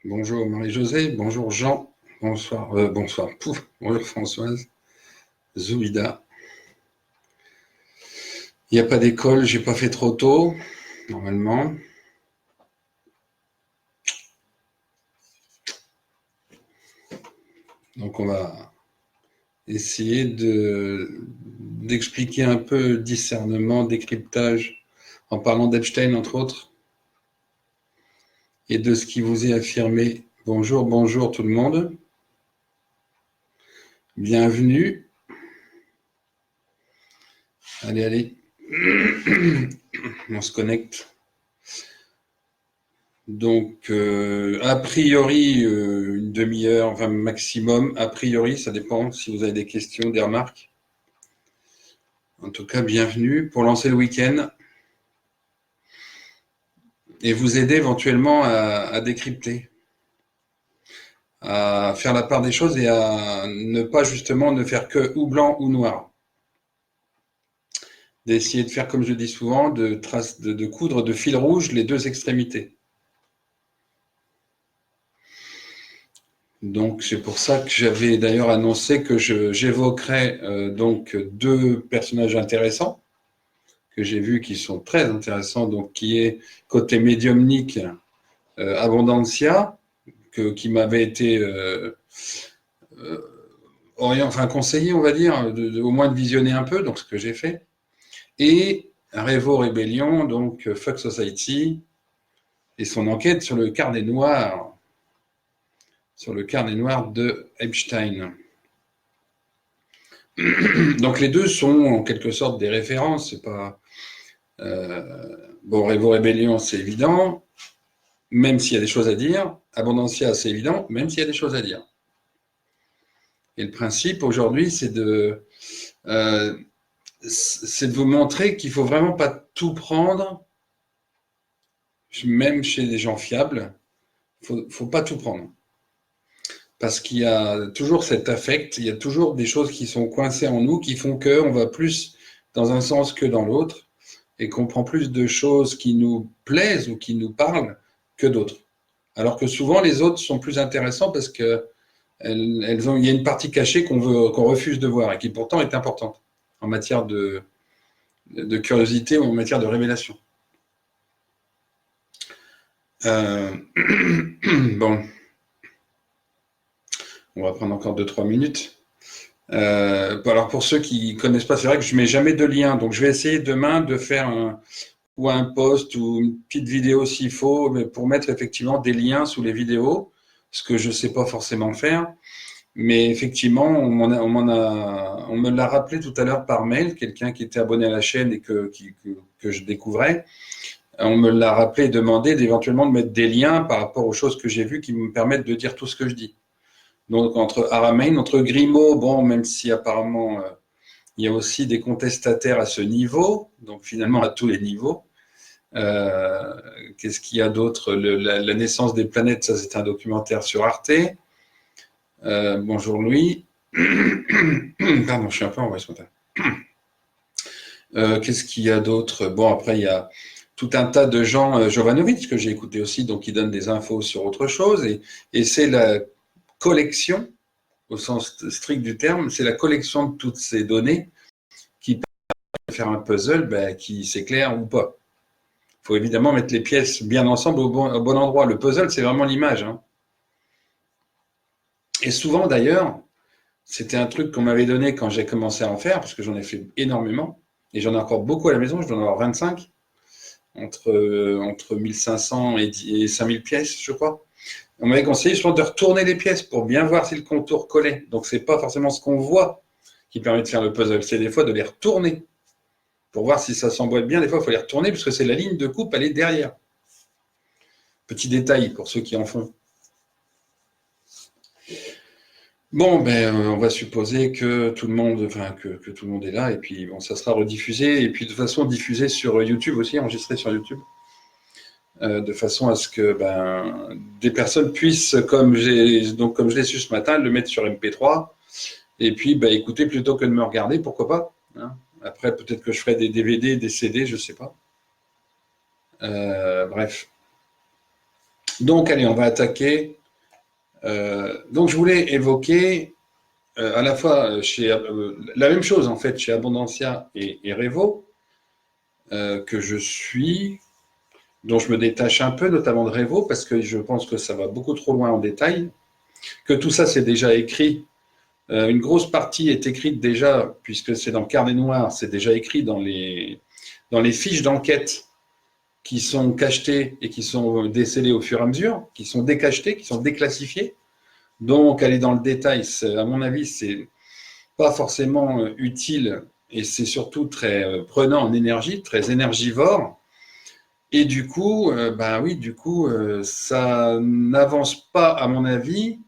Bonjour Marie-Josée, bonjour Jean, bonsoir, bonsoir, pouf, bonjour Françoise, Zoubida. Il n'y a pas d'école, j'ai pas fait trop tôt, normalement. Donc on va essayer d'expliquer un peu discernement, décryptage, en parlant d'Epstein entre autres, et de ce qui vous est affirmé. Bonjour, bonjour tout le monde. Bienvenue. Allez, allez. On se connecte. Donc, a priori, une demi-heure, 20 maximum. A priori, ça dépend si vous avez des questions, des remarques. En tout cas, bienvenue pour lancer le week-end et vous aider éventuellement à décrypter, à faire la part des choses et à ne pas justement ne faire que ou blanc ou noir. D'essayer de faire, comme je dis souvent, de coudre de fil rouge les deux extrémités. Donc c'est pour ça que j'avais d'ailleurs annoncé que j'évoquerais donc deux personnages intéressants que j'ai vus qui sont très intéressants, donc qui est côté médiumnique Abondancia, qui m'avait été conseillé, on va dire, au moins de visionner un peu, donc ce que j'ai fait, et Revo Rebellion, donc Fuck Society, et son enquête sur le carnet noir de Epstein. Donc les deux sont en quelque sorte des références. C'est pas bon, Revo Rebellion, c'est évident, même s'il y a des choses à dire. Abondancia, c'est évident, même s'il y a des choses à dire. Et le principe aujourd'hui, c'est de vous montrer qu'il faut vraiment pas tout prendre, même chez des gens fiables. Faut pas tout prendre. Parce qu'il y a toujours cet affect, il y a toujours des choses qui sont coincées en nous, qui font qu'on va plus dans un sens que dans l'autre, et qu'on prend plus de choses qui nous plaisent ou qui nous parlent que d'autres. Alors que souvent, les autres sont plus intéressants parce que il y a une partie cachée qu'on refuse de voir et qui pourtant est importante en matière de curiosité ou en matière de révélation. Bon, on va prendre encore 2-3 minutes. Alors pour ceux qui connaissent pas, c'est vrai que je mets jamais de lien, donc je vais essayer demain de faire un post ou une petite vidéo s'il faut, mais pour mettre effectivement des liens sous les vidéos, ce que je sais pas forcément faire. Mais effectivement, on me l'a rappelé tout à l'heure par mail, quelqu'un qui était abonné à la chaîne et que je découvrais. On me l'a rappelé et demandé d'éventuellement de mettre des liens par rapport aux choses que j'ai vues qui me permettent de dire tout ce que je dis. Donc entre Aramein, entre Grimaud, bon, même si apparemment il y a aussi des contestataires à ce niveau, donc finalement à tous les niveaux. Qu'est-ce qu'il y a d'autre? La naissance des planètes, ça c'est un documentaire sur Arte. Bonjour Louis. Pardon, je suis un peu en voix spontanée. Qu'est-ce qu'il y a d'autre? Bon, après, il y a tout un tas de gens, Jovanovic, que j'ai écouté aussi, donc qui donnent des infos sur autre chose. Et c'est la collection, au sens strict du terme, c'est la collection de toutes ces données qui permet de faire un puzzle qui s'éclaire ou pas. Il faut évidemment mettre les pièces bien ensemble au bon endroit. Le puzzle, c'est vraiment l'image. Hein. Et souvent, d'ailleurs, c'était un truc qu'on m'avait donné quand j'ai commencé à en faire, parce que j'en ai fait énormément, et j'en ai encore beaucoup à la maison, je dois en avoir 25, entre 1500 et 5000 pièces, je crois. On m'avait conseillé justement de retourner les pièces pour bien voir si le contour collait. Donc, c'est pas forcément ce qu'on voit qui permet de faire le puzzle, c'est des fois de les retourner pour voir si ça s'emboîte bien. Des fois, il faut les retourner parce que c'est la ligne de coupe, elle est derrière. Petit détail pour ceux qui en font. Bon, on va supposer que tout le monde, que tout le monde est là, et puis bon, ça sera rediffusé, et puis de toute façon diffusé sur YouTube aussi, enregistré sur YouTube, de façon à ce que des personnes puissent, comme je l'ai su ce matin, le mettre sur MP3, et puis écouter plutôt que de me regarder, pourquoi pas. Hein. Après, peut-être que je ferai des DVD, des CD, je sais pas. Bref. Donc, allez, on va attaquer. Donc, je voulais évoquer à la fois chez la même chose, en fait, chez Abondancia et Revo, que je suis, dont je me détache un peu, notamment de Revo, parce que je pense que ça va beaucoup trop loin en détail, que tout ça, c'est déjà écrit. Une grosse partie est écrite déjà, puisque c'est dans le carnet noir, c'est déjà écrit dans les fiches d'enquête qui sont cachetées et qui sont décellées au fur et à mesure, qui sont décachetées, qui sont déclassifiées. Donc, aller dans le détail, à mon avis, c'est pas forcément utile et c'est surtout très prenant en énergie, très énergivore. Et du coup, bah oui, du coup, ça n'avance pas, à mon avis,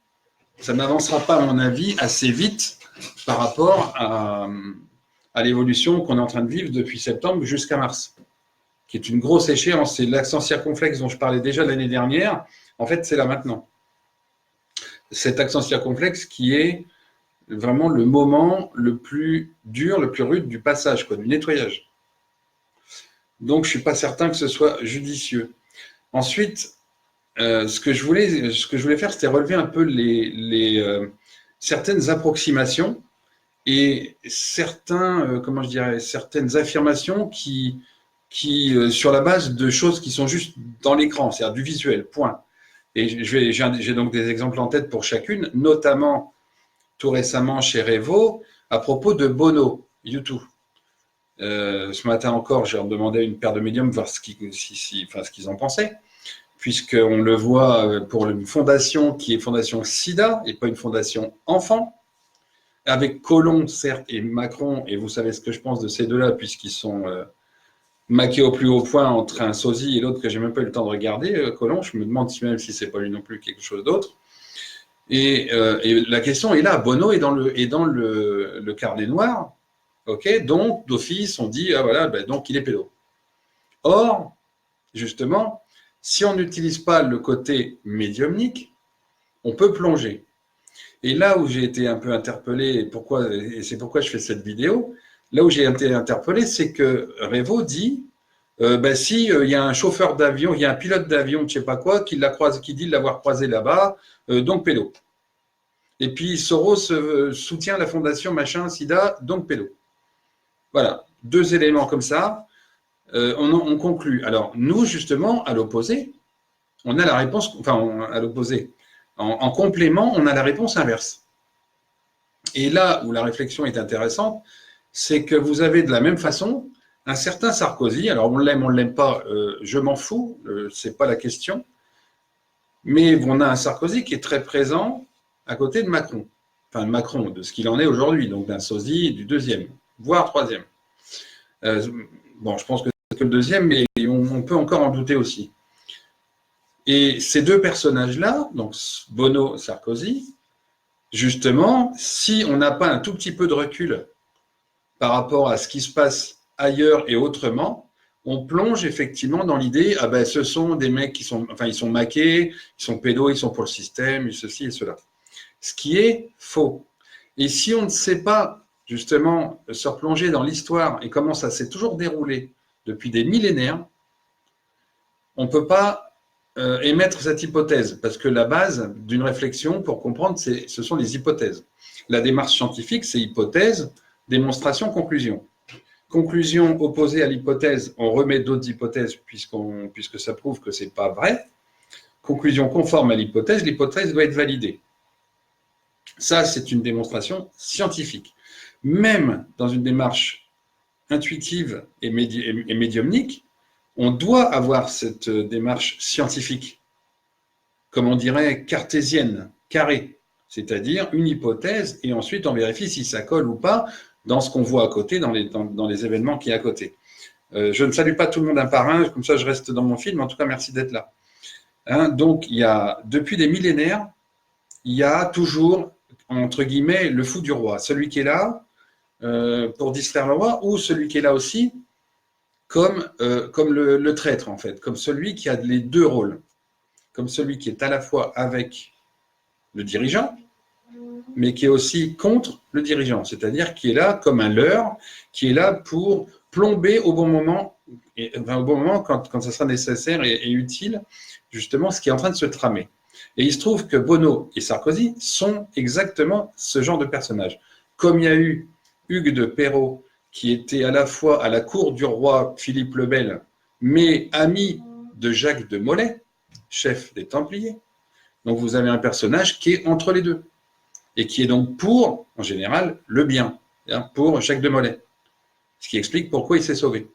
ça n'avancera pas, à mon avis, assez vite par rapport à l'évolution qu'on est en train de vivre depuis septembre jusqu'à mars, qui est une grosse échéance. C'est l'accent circonflexe dont je parlais déjà l'année dernière. En fait, c'est là maintenant. Cet accent circonflexe qui est vraiment le moment le plus dur, le plus rude du passage, quoi, du nettoyage. Donc, je ne suis pas certain que ce soit judicieux. Ensuite, ce que je voulais faire, c'était relever un peu certaines approximations et comment je dirais, certaines affirmations qui sur la base de choses qui sont juste dans l'écran, c'est-à-dire du visuel, point. Et j'ai donc des exemples en tête pour chacune, notamment tout récemment chez Revo, à propos de Bono, YouTube. Ce matin encore, j'ai demandé à une paire de médiums voir ce qu'ils en pensaient, puisqu'on le voit pour une fondation qui est fondation SIDA et pas une fondation enfant, avec Colomb, certes, et Macron, et vous savez ce que je pense de ces deux-là, puisqu'ils sont maqués au plus haut point entre un sosie et l'autre que j'ai même pas eu le temps de regarder, Colomb, je me demande même si c'est pas lui non plus quelque chose d'autre. Et la question est là, Bono est dans le carnet noir, ok, donc d'office on dit ah voilà, ben, donc il est pédo. Or, justement, si on n'utilise pas le côté médiumnique, on peut plonger. Et là où j'ai été un peu interpellé, et c'est pourquoi je fais cette vidéo, là où j'ai été interpellé, c'est que Revo dit ben si il y a un chauffeur d'avion, il y a un pilote d'avion, je sais pas quoi, qui dit l'avoir croisé là-bas, donc pédo. Et puis Soros soutient la fondation machin SIDA, donc pédo. Voilà, deux éléments comme ça, on conclut. Alors nous justement, à l'opposé, on a la réponse, enfin à l'opposé, en complément, on a la réponse inverse. Et là où la réflexion est intéressante, c'est que vous avez de la même façon un certain Sarkozy, alors on l'aime pas, je m'en fous, c'est pas la question, mais on a un Sarkozy qui est très présent à côté de Macron, enfin de Macron, de ce qu'il en est aujourd'hui, donc d'un sosie du deuxième, voire troisième. Bon, je pense que c'est que le deuxième, mais on peut encore en douter aussi. Et ces deux personnages-là, donc Bono, Sarkozy, justement, si on n'a pas un tout petit peu de recul par rapport à ce qui se passe ailleurs et autrement, on plonge effectivement dans l'idée, ah ben ce sont des mecs qui sont, enfin ils sont maqués, ils sont pédos, ils sont pour le système, ceci et cela. Ce qui est faux. Et si on ne sait pas justement se replonger dans l'histoire et comment ça s'est toujours déroulé depuis des millénaires, on ne peut pas émettre cette hypothèse, parce que la base d'une réflexion, pour comprendre, ce sont les hypothèses. La démarche scientifique, c'est hypothèse, démonstration, conclusion. Conclusion opposée à l'hypothèse, on remet d'autres hypothèses puisque ça prouve que ce n'est pas vrai. Conclusion conforme à l'hypothèse doit être validée. Ça, c'est une démonstration scientifique. Même dans une démarche intuitive et médiumnique, on doit avoir cette démarche scientifique, comme on dirait cartésienne, carrée, c'est-à-dire une hypothèse et ensuite on vérifie si ça colle ou pas dans ce qu'on voit à côté, dans les événements qui y a à côté. Je ne salue pas tout le monde un par un, comme ça je reste dans mon film, en tout cas merci d'être là. Hein, donc il y a, depuis des millénaires, il y a toujours, entre guillemets, le fou du roi, celui qui est là pour distraire le roi, ou celui qui est là aussi comme le traître en fait, comme celui qui a les deux rôles, comme celui qui est à la fois avec le dirigeant, mais qui est aussi contre le dirigeant, c'est-à-dire qui est là comme un leurre, qui est là pour plomber au bon moment enfin, au bon moment, quand ça sera nécessaire et utile, justement, ce qui est en train de se tramer. Et il se trouve que Bono et Sarkozy sont exactement ce genre de personnages. Comme il y a eu Hugues de Perrot, qui était à la fois à la cour du roi Philippe le Bel, mais ami de Jacques de Molay, chef des Templiers. Donc vous avez un personnage qui est entre les deux, et qui est donc pour, en général, le bien, pour Jacques de Molay. Ce qui explique pourquoi il s'est sauvé.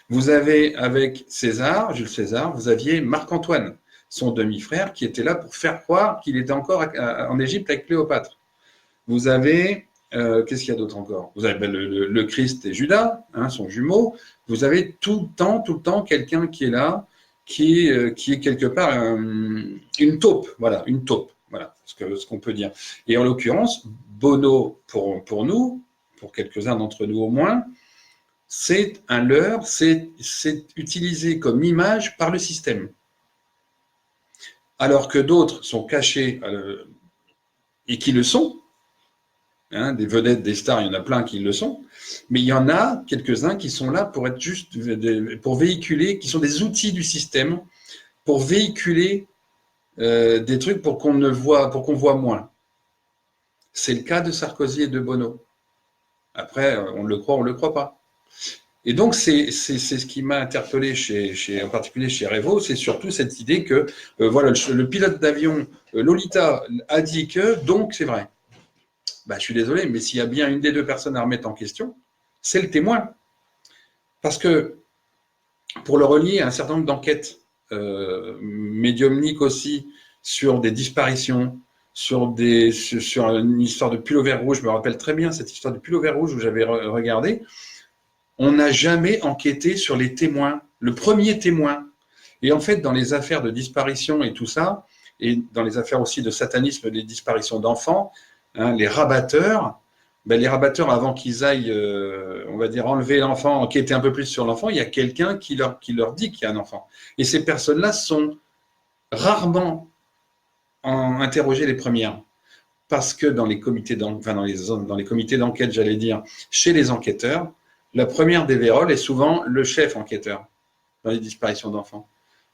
Vous avez avec César, Jules César, vous aviez Marc-Antoine, son demi-frère, qui était là pour faire croire qu'il était encore en Égypte avec Cléopâtre. Vous avez, qu'est-ce qu'il y a d'autre encore? Vous avez le Christ et Judas, son jumeau. Vous avez tout le temps, quelqu'un qui est là, qui est quelque part une taupe, voilà, une taupe, voilà, ce qu'on peut dire. Et en l'occurrence, Bono, pour nous, pour quelques-uns d'entre nous au moins, c'est un leurre, c'est utilisé comme image par le système. Alors que d'autres sont cachés et qui le sont, des vedettes, des stars, il y en a plein qui le sont, mais il y en a quelques-uns qui sont là pour être juste, pour véhiculer, qui sont des outils du système, pour véhiculer des trucs pour qu'on voit moins. C'est le cas de Sarkozy et de Bono. Après, on le croit, on le croit pas. Et donc, c'est ce qui m'a interpellé, en particulier chez Revo, c'est surtout cette idée que voilà, le pilote d'avion Lolita a dit que, donc c'est vrai. Bah, je suis désolé, mais s'il y a bien une des deux personnes à remettre en question, c'est le témoin. Parce que, pour le relier à un certain nombre d'enquêtes médiumniques aussi, sur des disparitions, sur une histoire de pull au vert rouge, je me rappelle très bien cette histoire de pull au vert rouge où j'avais regardé, on n'a jamais enquêté sur les témoins, le premier témoin. Et en fait, dans les affaires de disparition et tout ça, et dans les affaires aussi de satanisme, des disparitions d'enfants, les rabatteurs, les rabatteurs, avant qu'ils aillent, on va dire, enlever l'enfant, enquêter un peu plus sur l'enfant, il y a quelqu'un qui leur dit qu'il y a un enfant. Et ces personnes-là sont rarement interrogées les premières. Parce que dans les comités d'enquête, j'allais dire, chez les enquêteurs, la première des vérolles est souvent le chef enquêteur dans les disparitions d'enfants.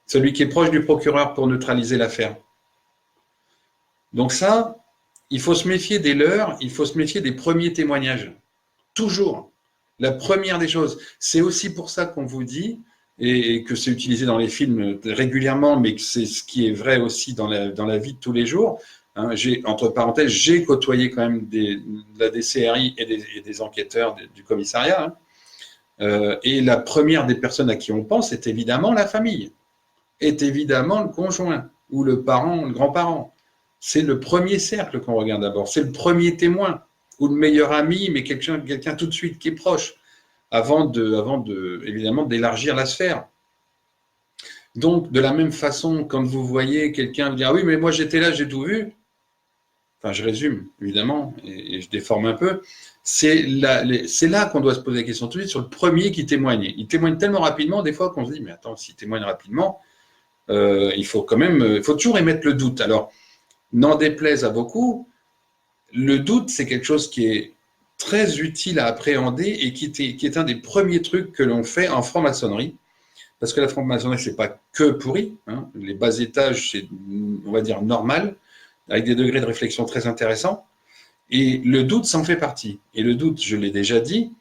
Celui qui est proche du procureur pour neutraliser l'affaire. Donc ça, il faut se méfier des leurs, il faut se méfier des premiers témoignages. Toujours. La première des choses. C'est aussi pour ça qu'on vous dit, et que c'est utilisé dans les films régulièrement, mais que c'est ce qui est vrai aussi dans la vie de tous les jours. Entre parenthèses, j'ai côtoyé quand même des CRI et des enquêteurs du commissariat. Et la première des personnes à qui on pense est évidemment la famille, est évidemment le conjoint ou le parent, le grand-parent. C'est le premier cercle qu'on regarde d'abord, c'est le premier témoin ou le meilleur ami, mais quelqu'un tout de suite qui est proche, avant évidemment d'élargir la sphère. Donc, de la même façon, quand vous voyez quelqu'un dire « Ah oui, mais moi j'étais là, j'ai tout vu », enfin je résume évidemment et je déforme un peu, c'est là qu'on doit se poser la question tout de suite sur le premier qui témoigne. Il témoigne tellement rapidement des fois qu'on se dit « Mais attends, s'il témoigne rapidement, il faut toujours émettre le doute ». Alors, n'en déplaise à beaucoup, le doute, c'est quelque chose qui est très utile à appréhender et qui est un des premiers trucs que l'on fait en franc-maçonnerie. Parce que la franc-maçonnerie, c'est pas que pourri. Les bas étages, c'est, on va dire, normal, avec des degrés de réflexion très intéressants. Et le doute s'en fait partie. Et le doute, je l'ai déjà dit,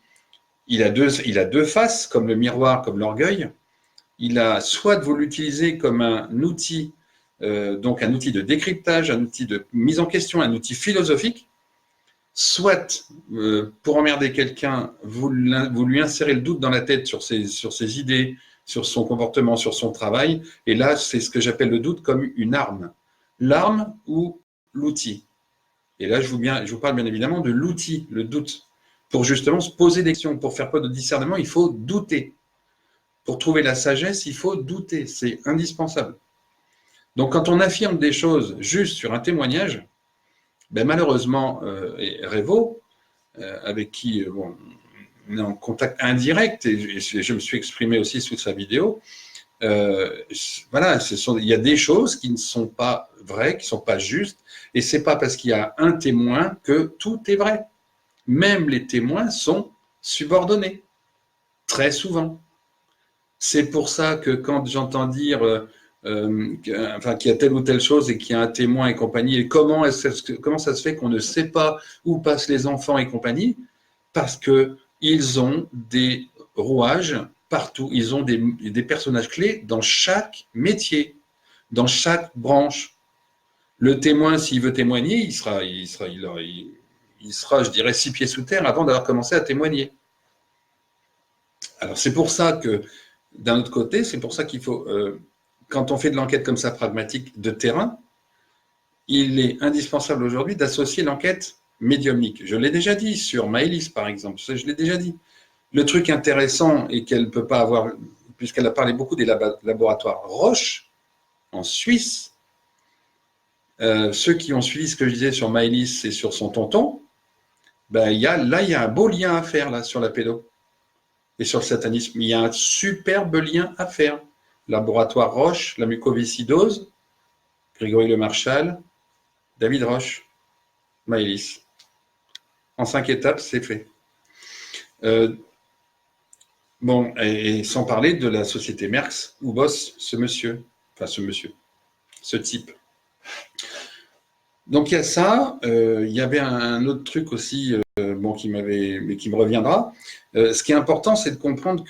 il a deux faces, comme le miroir, comme l'orgueil. Il a soit vous l'utilisez comme un outil, donc un outil de décryptage, un outil de mise en question, un outil philosophique, soit pour emmerder quelqu'un, vous lui insérez le doute dans la tête sur ses idées, sur son comportement, sur son travail, et là, c'est ce que j'appelle le doute comme une arme. L'arme ou l'outil. Et là, je vous parle bien évidemment de l'outil, le doute. Pour justement se poser des questions, pour faire preuve de discernement, il faut douter. Pour trouver la sagesse, il faut douter, c'est indispensable. Donc quand on affirme des choses juste sur un témoignage, malheureusement, Revo, avec qui on est en contact indirect, et je me suis exprimé aussi sous sa vidéo, voilà, il y a des choses qui ne sont pas vraies, qui ne sont pas justes, et c'est pas parce qu'il y a un témoin que tout est vrai. Même les témoins sont subordonnés, très souvent. C'est pour ça que quand j'entends dire qu'il y a telle ou telle chose et qu'il y a un témoin et compagnie, et comment ça se fait qu'on ne sait pas où passent les enfants et compagnie? Parce qu'ils ont des rouages partout, ils ont des personnages clés dans chaque métier, dans chaque branche. Le témoin, s'il veut témoigner, il sera, je dirais, 6 pieds sous terre avant d'avoir commencé à témoigner. Alors c'est pour ça que, d'un autre côté, c'est pour ça qu'il faut, quand on fait de l'enquête comme ça pragmatique de terrain, il est indispensable aujourd'hui d'associer l'enquête médiumnique. Je l'ai déjà dit sur Maëlys, par exemple, je l'ai déjà dit. Le truc intéressant et qu'elle ne peut pas avoir, puisqu'elle a parlé beaucoup des laboratoires Roche en Suisse, ceux qui ont suivi ce que je disais sur Maëlys et sur son tonton, ben, il y a un beau lien à faire là, sur la pédo et sur le satanisme. Il y a un superbe lien à faire. Laboratoire Roche, la mucoviscidose, Grégory Le Marchal, David Roche, Maëlys. En 5 étapes, c'est fait. Bon, et sans parler de la société Merckx où bosse ce type. Donc il y a ça. Il y avait un autre truc aussi, qui me reviendra. Ce qui est important, c'est de comprendre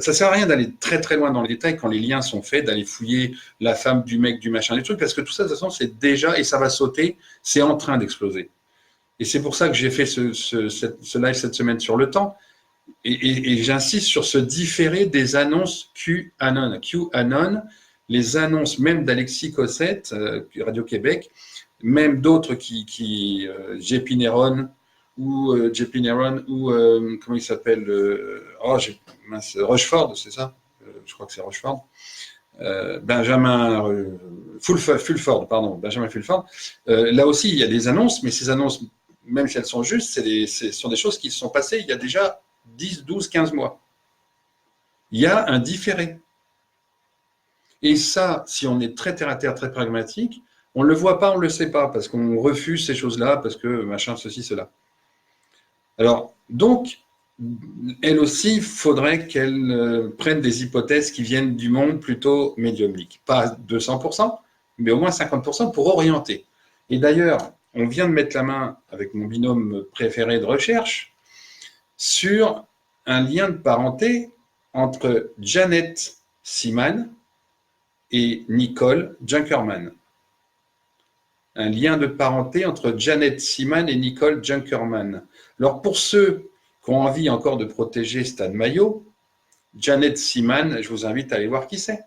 ça sert à rien d'aller très très loin dans les détails quand les liens sont faits, d'aller fouiller la femme du mec, du machin, des trucs, parce que tout ça, de toute façon, c'est déjà, et ça va sauter, c'est en train d'exploser. Et c'est pour ça que j'ai fait ce live cette semaine sur le temps. Et j'insiste sur ce différé des annonces QAnon. QAnon, les annonces même d'Alexis Cossette, Radio-Québec, même d'autres JP Neron, ou comment il s'appelle Rochefort, c'est ça, je crois que c'est Rochefort. Benjamin Fulford. Là aussi, il y a des annonces, mais ces annonces, même si elles sont justes, ce sont des choses qui se sont passées il y a déjà 10, 12, 15 mois. Il y a un différé. Et ça, si on est très terre à terre, très pragmatique, on ne le voit pas, on ne le sait pas, parce qu'on refuse ces choses-là, parce que machin, ceci, cela. Alors, donc, elle aussi, il faudrait qu'elle prenne des hypothèses qui viennent du monde plutôt médiumnique. Pas 200%, mais au moins 50% pour orienter. Et d'ailleurs, on vient de mettre la main avec mon binôme préféré de recherche sur un lien de parenté entre Janet Seaman et Nicole Junkerman. Un lien de parenté entre Janet Seaman et Nicole Junkerman. Alors pour ceux qui ont envie encore de protéger Stan Mayo, Janet Seaman, je vous invite à aller voir qui c'est.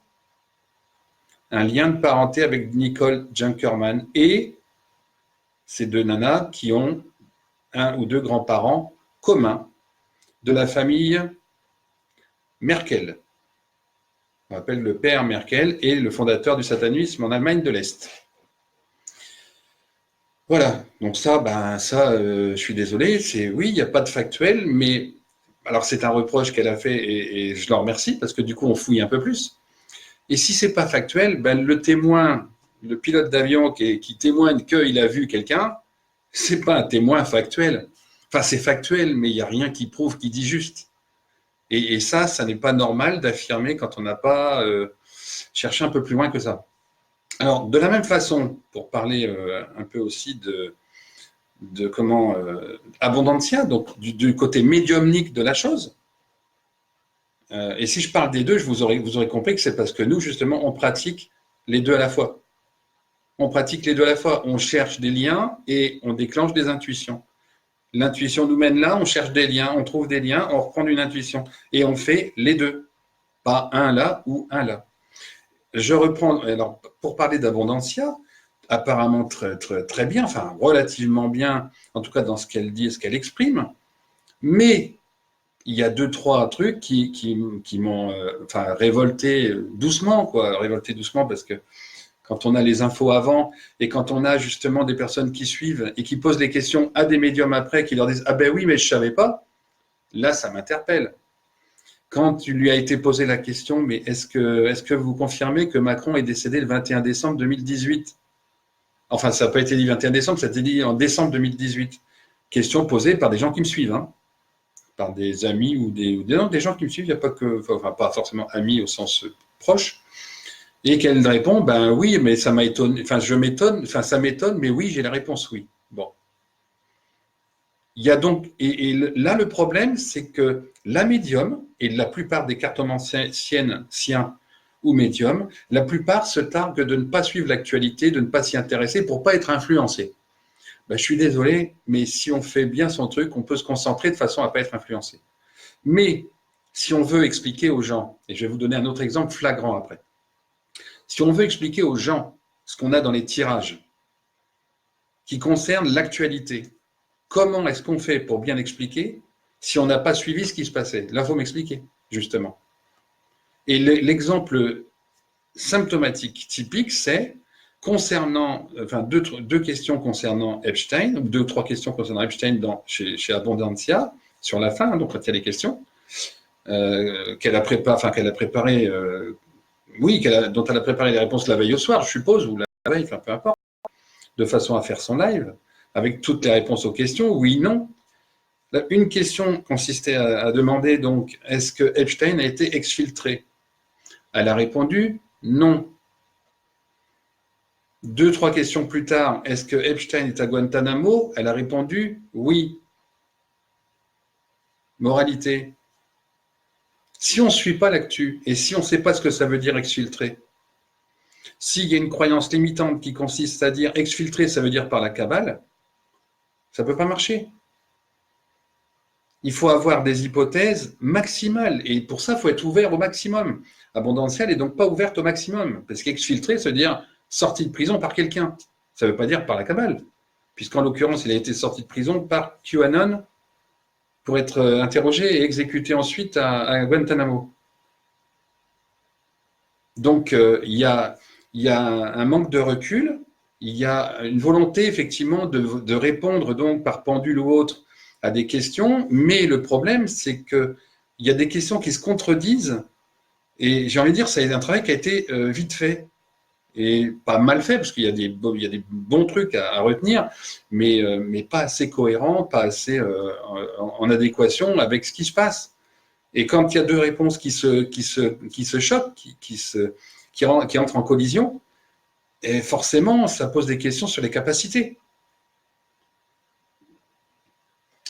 Un lien de parenté avec Nicole Junkerman et ces deux nanas qui ont un ou deux grands-parents communs de la famille Merkel. On appelle le père Merkel et le fondateur du satanisme en Allemagne de l'Est. Voilà, donc ça, je suis désolé, oui, il n'y a pas de factuel, mais alors c'est un reproche qu'elle a fait et je l'en remercie parce que du coup on fouille un peu plus. Et si c'est pas factuel, le témoin, le pilote d'avion qui témoigne qu'il a vu quelqu'un, c'est pas un témoin factuel. Enfin, c'est factuel, mais il n'y a rien qui prouve qu'il dit juste. Et ça n'est pas normal d'affirmer quand on n'a pas cherché un peu plus loin que ça. Alors, de la même façon, pour parler un peu aussi de comment Abondantia, donc du côté médiumnique de la chose. Et si je parle des deux, vous aurez compris que c'est parce que nous, justement, on pratique les deux à la fois. On pratique les deux à la fois. On cherche des liens et on déclenche des intuitions. L'intuition nous mène là, on cherche des liens, on trouve des liens, on reprend une intuition. Et on fait les deux. Pas un là ou un là. Je reprends, alors, pour parler d'Abondantia, apparemment très, très, très bien, enfin, relativement bien, en tout cas dans ce qu'elle dit et ce qu'elle exprime. Mais il y a 2-3 trucs qui m'ont révolté doucement, révolté doucement parce que quand on a les infos avant et quand on a justement des personnes qui suivent et qui posent les questions à des médiums après, qui leur disent « Ah ben oui, mais je ne savais pas », là, ça m'interpelle. Quand tu lui as été posé la question « Mais est-ce que vous confirmez que Macron est décédé le 21 décembre 2018 ?» Enfin, ça n'a pas été dit le 21 décembre, ça a été dit en décembre 2018. Question posée par des gens qui me suivent. Hein. par des amis ou des gens qui me suivent, il n'y a pas que, enfin, pas forcément amis au sens proche, et qu'elle répond, ben oui, mais ça m'a étonné, enfin, je m'étonne, enfin, ça m'étonne, mais oui, j'ai la réponse oui. Bon. Il y a donc, et là, le problème, c'est que la médium, et la plupart des cartomanciennes, siens ou médiums, la plupart se targuent de ne pas suivre l'actualité, de ne pas s'y intéresser pour ne pas être influencé. Ben, je suis désolé, mais si on fait bien son truc, on peut se concentrer de façon à ne pas être influencé. Mais si on veut expliquer aux gens, et je vais vous donner un autre exemple flagrant après, si on veut expliquer aux gens ce qu'on a dans les tirages qui concernent l'actualité, comment est-ce qu'on fait pour bien expliquer si on n'a pas suivi ce qui se passait? Là, il faut m'expliquer, justement. Et l'exemple symptomatique typique, c'est concernant, enfin, deux questions concernant Epstein, ou deux ou trois questions concernant Epstein chez Abondantia, sur la fin, donc quand il y a les questions, qu'elle a préparé, oui, dont elle a préparé les réponses la veille au soir, je suppose, ou la veille, enfin, peu importe, de façon à faire son live, avec toutes les réponses aux questions, oui, non. Une question consistait à demander, donc, est-ce que Epstein a été exfiltré? Elle a répondu non. Deux, trois questions plus tard, est-ce que Epstein est à Guantanamo? Elle a répondu oui. Moralité. Si on ne suit pas l'actu et si on ne sait pas ce que ça veut dire exfiltrer, s'il y a une croyance limitante qui consiste à dire exfiltrer, ça veut dire par la cabale, ça ne peut pas marcher. Il faut avoir des hypothèses maximales et pour ça, il faut être ouvert au maximum. Abondantial n'est donc pas ouverte au maximum parce qu'exfiltrer, ça veut dire sorti de prison par quelqu'un. Ça ne veut pas dire par la cabale, puisqu'en l'occurrence, il a été sorti de prison par QAnon pour être interrogé et exécuté ensuite à Guantanamo. Donc, il y a un manque de recul, il y a une volonté effectivement de répondre donc par pendule ou autre à des questions, mais le problème, c'est qu'il y a des questions qui se contredisent, et j'ai envie de dire, c'est un travail qui a été vite fait, et pas mal fait, parce qu'il y a des bons trucs à retenir, mais pas assez cohérent, pas assez en adéquation avec ce qui se passe. Et quand il y a deux réponses qui se choquent, qui entrent en collision, et forcément, ça pose des questions sur les capacités.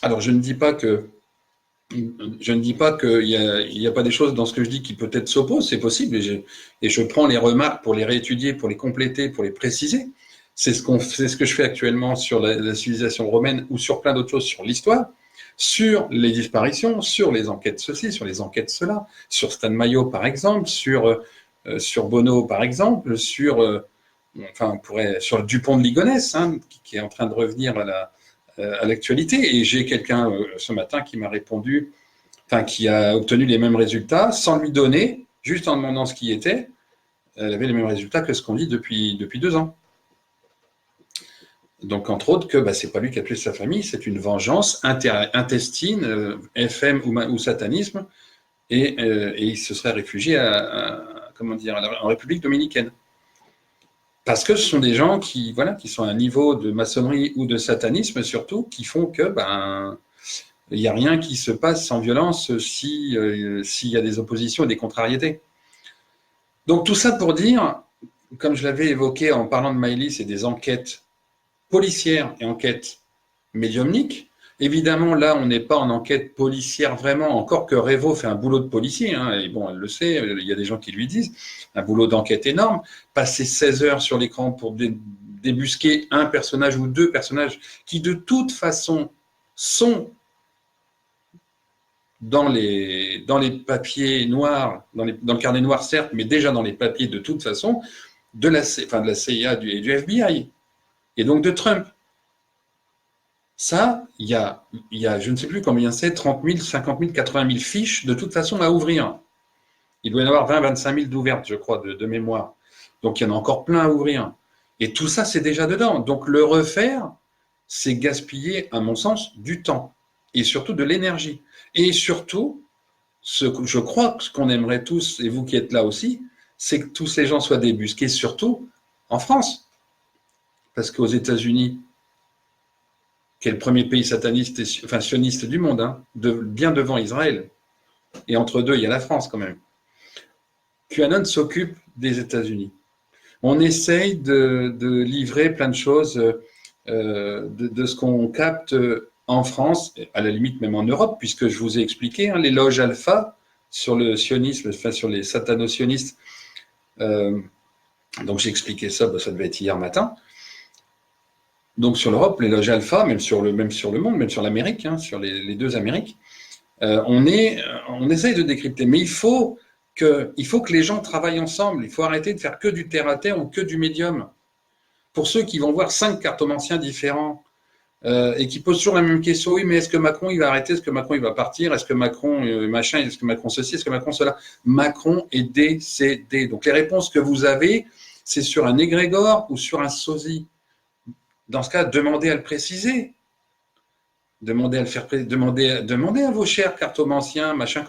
Alors, je ne dis pas qu'il n'y a pas des choses dans ce que je dis qui peut-être s'opposent, c'est possible, et je prends les remarques pour les réétudier, pour les compléter, pour les préciser. C'est ce que je fais actuellement sur la civilisation romaine ou sur plein d'autres choses, sur l'histoire, sur les disparitions, sur les enquêtes ceci, sur les enquêtes cela, sur Stan Mayo par exemple, sur Bono par exemple, sur Dupont de Ligonnès, hein, qui est en train de revenir à l'actualité. Et j'ai quelqu'un ce matin qui m'a répondu, enfin qui a obtenu les mêmes résultats sans lui donner, juste en demandant ce qui était, elle avait les mêmes résultats que ce qu'on dit depuis 2 ans. Donc, entre autres, que c'est pas lui qui a tué sa famille, c'est une vengeance intestine, FM ou satanisme, et il se serait réfugié en République dominicaine. Parce que ce sont des gens qui sont à un niveau de maçonnerie ou de satanisme surtout, qui font que il n'y a rien qui se passe sans violence s'il y a des oppositions et des contrariétés. Donc tout ça pour dire, comme je l'avais évoqué en parlant de Maëlys et des enquêtes policières et enquêtes médiumniques, évidemment là on n'est pas en enquête policière vraiment, encore que Révo fait un boulot de policier, hein, et bon elle le sait, il y a des gens qui lui disent, un boulot d'enquête énorme, passer 16 heures sur l'écran pour débusquer un personnage ou deux personnages qui de toute façon sont dans les papiers noirs, dans le carnet noir certes, mais déjà dans les papiers de toute façon, de la CIA et du FBI, et donc de Trump. Ça, il y a, je ne sais plus combien c'est, 30 000, 50 000, 80 000 fiches de toute façon à ouvrir. Il doit y en avoir 20, 25 000 d'ouvertes, je crois, de mémoire. Donc il y en a encore plein à ouvrir. Et tout ça, c'est déjà dedans. Donc le refaire, c'est gaspiller, à mon sens, du temps et surtout de l'énergie. Et surtout, je crois que ce qu'on aimerait tous, et vous qui êtes là aussi, c'est que tous ces gens soient débusqués, surtout en France. Parce qu'aux États-Unis, qui est le premier pays sataniste, enfin sioniste du monde, hein, bien devant Israël. Et entre deux, il y a la France quand même. QAnon s'occupe des États-Unis. On essaye de livrer plein de choses de ce qu'on capte en France, à la limite même en Europe, puisque je vous ai expliqué, hein, les loges alpha sur le sionisme, enfin sur les satano-sionistes. Donc j'ai expliqué ça, ça devait être hier matin. Donc sur l'Europe, les loges alpha, même sur le monde, même sur l'Amérique, hein, sur les deux Amériques, on essaye de décrypter. Mais il faut que les gens travaillent ensemble. Il faut arrêter de faire que du terre-à-terre ou que du médium. Pour ceux qui vont voir 5 cartomanciens différents et qui posent toujours la même question, oui, mais est-ce que Macron il va arrêter, est-ce que Macron il va partir, est-ce que Macron machin, est-ce que Macron ceci, est-ce que Macron cela. Macron est décédé. Donc les réponses que vous avez, c'est sur un égrégore ou sur un sosie. Dans ce cas, demandez à le préciser. Demandez à le faire, demandez à vos chers cartomanciens, machin,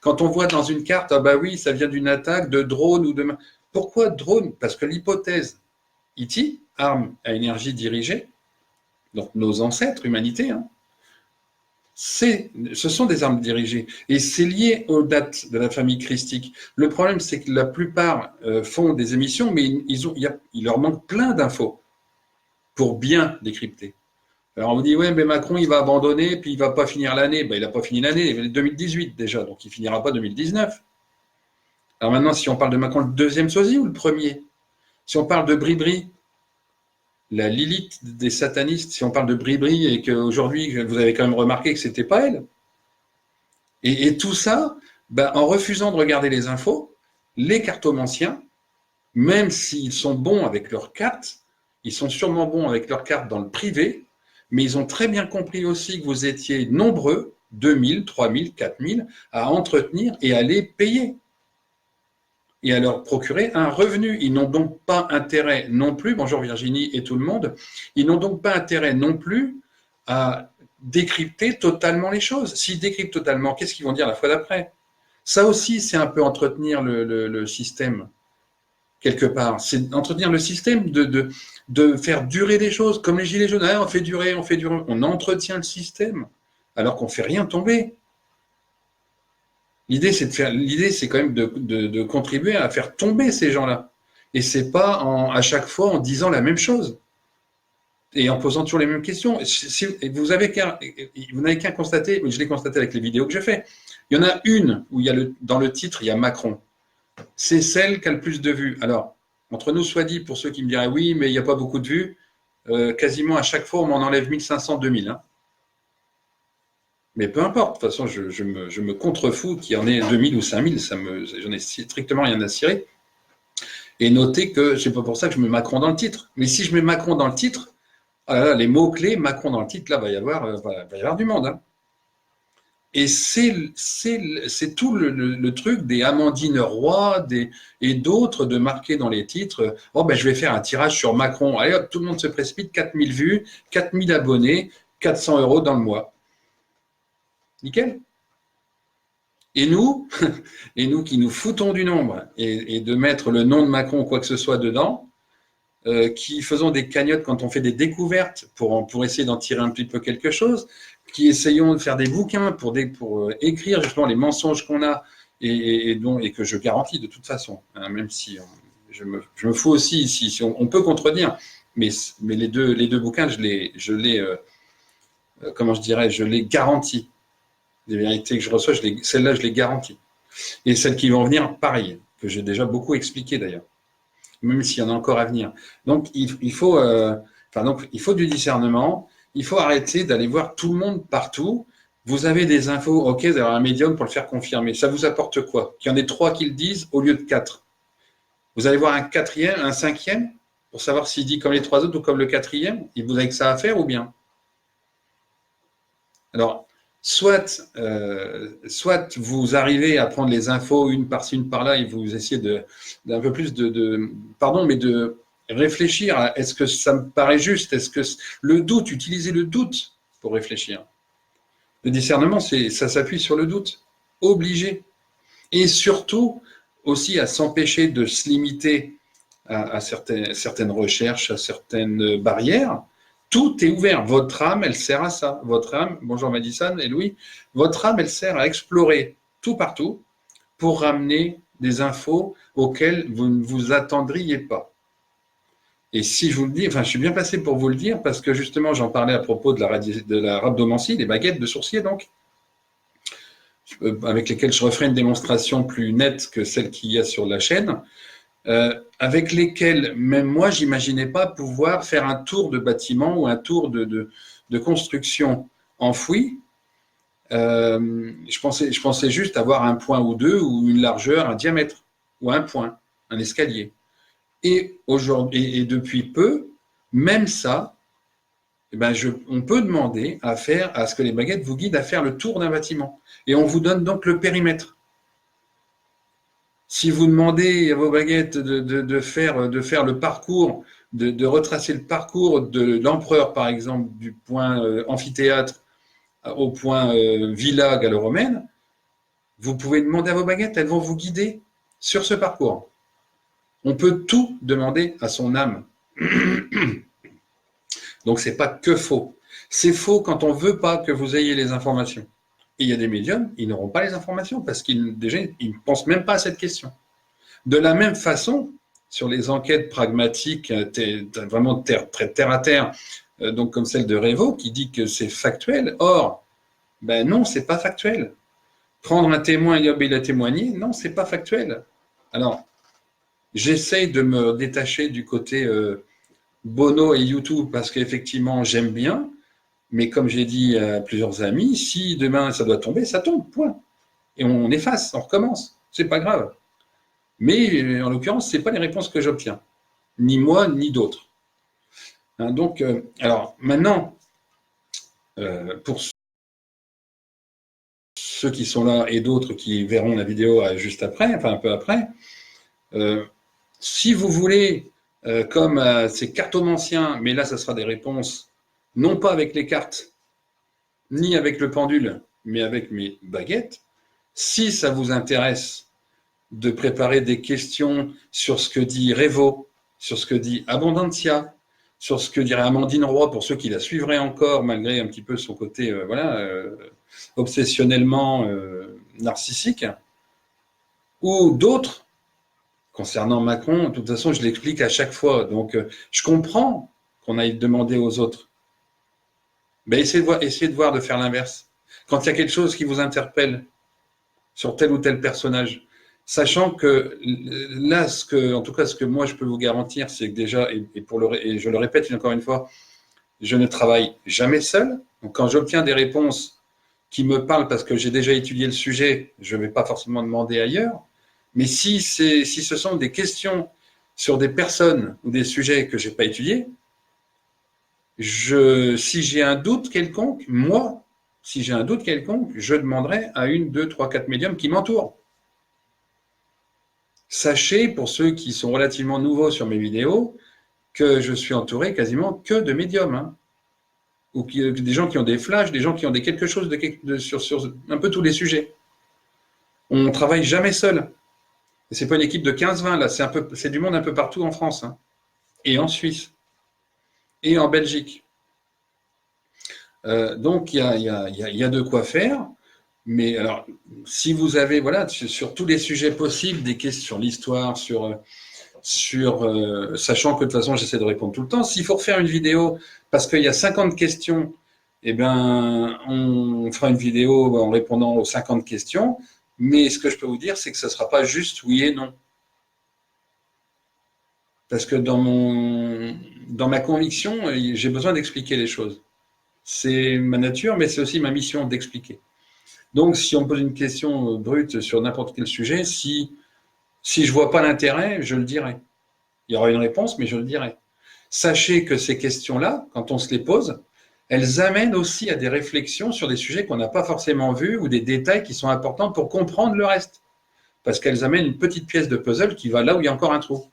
quand on voit dans une carte, ah bah oui, ça vient d'une attaque de drone ou de. Pourquoi drone? Parce que l'hypothèse IT, arme à énergie dirigée, donc nos ancêtres, humanité, hein, ce sont des armes dirigées. Et c'est lié aux dates de la famille christique. Le problème, c'est que la plupart font des émissions, mais il leur manque plein d'infos pour bien décrypter. Alors on vous dit, ouais, mais Macron, il va abandonner, puis il va pas finir l'année. Ben, il n'a pas fini l'année, il est 2018 déjà, donc il finira pas 2019. Alors maintenant, si on parle de Macron, le deuxième sosie ou le premier? Si on parle de Bribri, la Lilith des satanistes, si on parle de Bribri et qu'aujourd'hui, vous avez quand même remarqué que c'était pas elle. Et tout ça, ben, en refusant de regarder les infos, les cartomanciens, même s'ils sont bons avec leurs cartes, ils sont sûrement bons avec leurs cartes dans le privé, mais ils ont très bien compris aussi que vous étiez nombreux, 2000, 3000, 4000, à entretenir et à les payer et à leur procurer un revenu. Ils n'ont donc pas intérêt non plus, bonjour Virginie et tout le monde, ils n'ont donc pas intérêt non plus à décrypter totalement les choses. S'ils décryptent totalement, qu'est-ce qu'ils vont dire la fois d'après? Ça aussi, c'est un peu entretenir le système, quelque part. C'est entretenir le système de faire durer des choses, comme les gilets jaunes. Ah, on fait durer, on entretient le système, alors qu'on ne fait rien tomber. L'idée, c'est quand même de contribuer à faire tomber ces gens-là. Et c'est pas à chaque fois en disant la même chose et en posant toujours les mêmes questions. Vous n'avez qu'à constater, je l'ai constaté avec les vidéos que j'ai fait. Il y en a une où dans le titre, il y a Macron. C'est celle qui a le plus de vues. Alors, entre nous soit dit, pour ceux qui me diraient oui, mais il n'y a pas beaucoup de vues, quasiment à chaque fois, on m'en enlève 1500, 2000. Hein. Mais peu importe, de toute façon, je me contrefous qu'il y en ait 2000 ou 5000, j'en ai strictement rien à cirer. Et notez que c'est pas pour ça que je mets Macron dans le titre. Mais si je mets Macron dans le titre, oh là là, les mots-clés, Macron dans le titre, là, va y avoir du monde. Hein. Et c'est tout le truc des Amandine Roy et d'autres de marquer dans les titres, oh ben je vais faire un tirage sur Macron. Allez hop, tout le monde se précipite, 4000 vues, 4000 abonnés, 400 € dans le mois. Nickel. Et nous, qui nous foutons du nombre et de mettre le nom de Macron ou quoi que ce soit dedans, qui faisons des cagnottes quand on fait des découvertes pour essayer d'en tirer un petit peu quelque chose, qui essayons de faire des bouquins pour écrire justement les mensonges qu'on a et que je garantis de toute façon, hein, même si je me fous aussi, si on peut contredire, mais les deux bouquins, je les comment je dirais, je les garantis. Les vérités que je reçois, celles-là, je les garantis. Et celles qui vont venir, pareil, que j'ai déjà beaucoup expliqué d'ailleurs, même s'il y en a encore à venir. Donc, il faut du discernement, il faut arrêter d'aller voir tout le monde partout. Vous avez des infos, ok, vous avez un médium pour le faire confirmer. Ça vous apporte quoi? Qu'il y en ait 3 qui le disent au lieu de 4. Vous allez voir un 4e, un 5e, pour savoir s'il dit comme les 3 autres ou comme le 4e, et vous avez que ça à faire ou bien? Alors, soit vous arrivez à prendre les infos une par-ci, une par-là, et vous essayez d'un peu plus de réfléchir à est-ce que ça me paraît juste, est-ce que le doute, utilisez le doute pour réfléchir. Le discernement, ça s'appuie sur le doute, obligé. Et surtout, aussi à s'empêcher de se limiter à certaines recherches, à certaines barrières, Tout est ouvert. Votre âme, elle sert à ça. Votre âme, bonjour Madison et Louis, votre âme, elle sert à explorer tout partout pour ramener des infos auxquelles vous ne vous attendriez pas. Et si je vous le dis, enfin, je suis bien placé pour vous le dire parce que justement, j'en parlais à propos de la rhabdomancie, des baguettes de sourcier, donc, avec lesquelles je referai une démonstration plus nette que celle qu'il y a sur la chaîne, avec lesquelles même moi, j'imaginais pas pouvoir faire un tour de bâtiment ou un tour de construction enfouie. Je pensais juste avoir un point ou deux, ou une largeur, un diamètre, ou un point, un escalier. Et aujourd'hui, et depuis peu, même ça, eh ben on peut demander à ce que les baguettes vous guident à faire le tour d'un bâtiment. Et on vous donne donc le périmètre. Si vous demandez à vos baguettes de faire le parcours, de retracer le parcours de l'empereur, par exemple, du point amphithéâtre au point villa gallo-romaine, vous pouvez demander à vos baguettes, elles vont vous guider sur ce parcours. On peut tout demander à son âme. Donc, ce n'est pas que faux. C'est faux quand on ne veut pas que vous ayez les informations. Et il y a des médiums, ils n'auront pas les informations parce qu'ils ne pensent même pas à cette question. De la même façon, sur les enquêtes pragmatiques, vraiment très terre à terre, donc comme celle de Révo, qui dit que c'est factuel. Or, ben non, c'est pas factuel. Prendre un témoin et il a témoigné, non, c'est pas factuel. Alors, j'essaye de me détacher du côté Bono et YouTube parce qu'effectivement, j'aime bien. Mais comme j'ai dit à plusieurs amis, si demain ça doit tomber, ça tombe, point. Et on efface, on recommence. C'est pas grave. Mais en l'occurrence, c'est pas les réponses que j'obtiens. Ni moi, ni d'autres. Hein, donc, alors maintenant, pour ceux qui sont là et d'autres qui verront la vidéo juste après, enfin un peu après, si vous voulez, comme c'est cartomancien, mais là, ça sera des réponses, non pas avec les cartes, ni avec le pendule, mais avec mes baguettes, si ça vous intéresse de préparer des questions sur ce que dit Révo, sur ce que dit Abondantia, sur ce que dirait Amandine Roy, pour ceux qui la suivraient encore, malgré un petit peu son côté obsessionnellement narcissique, ou d'autres, concernant Macron, de toute façon, je l'explique à chaque fois. Donc, je comprends qu'on aille demander aux autres. Mais essayez de voir de faire l'inverse. Quand il y a quelque chose qui vous interpelle sur tel ou tel personnage, sachant que là, en tout cas, ce que moi je peux vous garantir, c'est que déjà, et je le répète encore une fois, je ne travaille jamais seul. Donc, quand j'obtiens des réponses qui me parlent parce que j'ai déjà étudié le sujet, je ne vais pas forcément demander ailleurs. Mais si ce sont des questions sur des personnes ou des sujets que je n'ai pas étudiés, si j'ai un doute quelconque, je demanderai à 1, 2, 3, 4 médiums qui m'entourent. Sachez, pour ceux qui sont relativement nouveaux sur mes vidéos, que je suis entouré quasiment que de médiums. Hein. Ou des gens qui ont des flashs, des gens qui ont quelque chose sur un peu tous les sujets. On ne travaille jamais seul. Et ce n'est pas une équipe de 15-20, là, c'est du monde un peu partout en France, hein, et en Suisse, et en Belgique. Donc, il y a de quoi faire. Mais alors, si vous avez, voilà, sur tous les sujets possibles, des questions sur l'histoire, sachant que de toute façon, j'essaie de répondre tout le temps. S'il faut refaire une vidéo, parce qu'il y a 50 questions, eh ben, on fera une vidéo en répondant aux 50 questions. Mais ce que je peux vous dire, c'est que ce ne sera pas juste oui et non. Parce que dans ma conviction, j'ai besoin d'expliquer les choses. C'est ma nature, mais c'est aussi ma mission d'expliquer. Donc, si on me pose une question brute sur n'importe quel sujet, si je ne vois pas l'intérêt, je le dirai. Il y aura une réponse, mais je le dirai. Sachez que ces questions-là, quand on se les pose, elles amènent aussi à des réflexions sur des sujets qu'on n'a pas forcément vus ou des détails qui sont importants pour comprendre le reste. Parce qu'elles amènent une petite pièce de puzzle qui va là où il y a encore un trou.